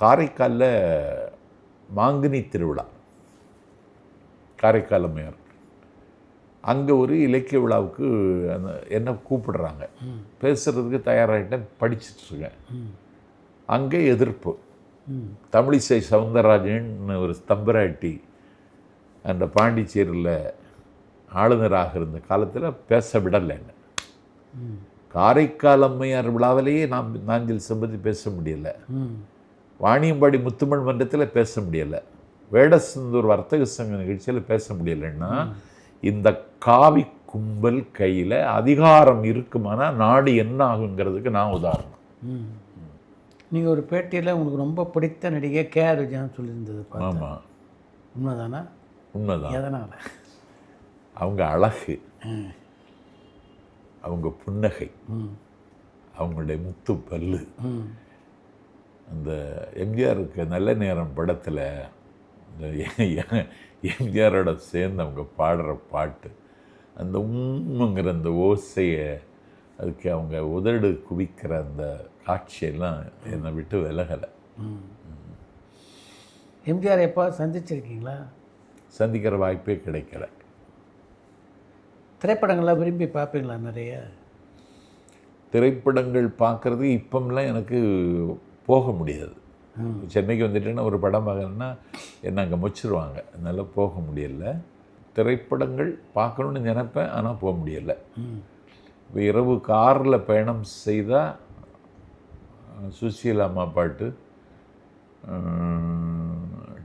காரைக்காலில் மாங்கனி திருவிழா, காரைக்கால் அம்மையார். அங்கே ஒரு இலக்கிய விழாவுக்கு என்ன கூப்பிடுறாங்க. பேசுகிறதுக்கு தயாராகிட்டேன், படிச்சுட்ருக்கேன். அங்கே எதிர்ப்பு. தமிழிசை சவுந்தரராஜன் ஒரு தம்பராட்டி அந்த பாண்டிச்சேரியில் ஆளுநராக இருந்த காலத்தில் பேச விடலை. என்ன காரைக்கால் அம்மையார் விழாவிலேயே நாஞ்சில் சம்பந்தி பேச முடியலை, வாணியம்பாடி முத்துமன் மன்றத்தில் பேச முடியலை, வேடசந்தூர் வர்த்தக சங்க நிகழ்ச்சியில் பேச முடியலைன்னா இந்த காவி கும்பல் கையில் அதிகாரம் இருக்குமானா நாடு என்ன ஆகுங்கிறதுக்கு நான் உதாரணம். நீங்கள் ஒரு பேட்டியில் உங்களுக்கு ரொம்ப பிடித்த நடிகை கே.ஆர். விஜயன் சொல்லியிருந்தது. ஆமாம், உண்மைதானா? உண்மைதான். எதனால்? அவங்க அழகு, அவங்க புன்னகை, அவங்களுடைய முத்து பல்லு. அந்த எம்ஜிஆருக்கு நல்ல நேரம் படத்தில் இந்த எம்ஜிஆரோட சேர்ந்து அவங்க பாடுற பாட்டு, அந்த உம்முங்கிற அந்த ஓசையை, அதுக்கு அவங்க உதடு குவிக்கிற அந்த காட்சியெல்லாம் என்னை விட்டு விலகலை. எம்ஜிஆர் எப்போ சந்திச்சிருக்கீங்களா? சந்திக்கிற வாய்ப்பே கிடைக்கல. திரைப்படங்கள்லாம் விரும்பி பார்ப்பீங்களா? நிறைய திரைப்படங்கள் பார்க்குறது இப்போம்லாம் எனக்கு போக முடியாது. சென்னைக்கு வந்துட்டேன்னா ஒரு படம் பார்க்கணுன்னா என்ன அங்கே முச்சிருவாங்க, அதனால் போக முடியலை. திரைப்படங்கள் பார்க்கணுன்னு நினைப்பேன், ஆனால் போக முடியலை. இப்போ இரவு காரில் பயணம் செய்தால் சுசீலா அம்மா பாட்டு,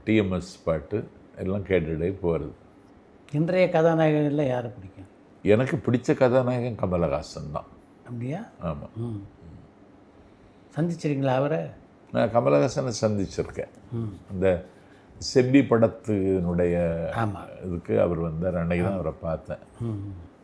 டிஎம்எஸ் பாட்டு எல்லாம் கேட்டுகிட்டே போகிறது. இன்றைய கதாநாயகனில் யாரை பிடிக்கும்? எனக்கு பிடிச்ச கதாநாயகன் கமலஹாசன் தான். அப்படியா? ஆமாம். சந்திச்சிருக்கீங்களா அவரை? நான் கமலஹாசனை சந்திச்சிருக்கேன். அந்த செம்பி படத்தினுடைய இதுக்கு அவர் வந்தார், அன்னைக்கு தான் அவரை பார்த்தேன்.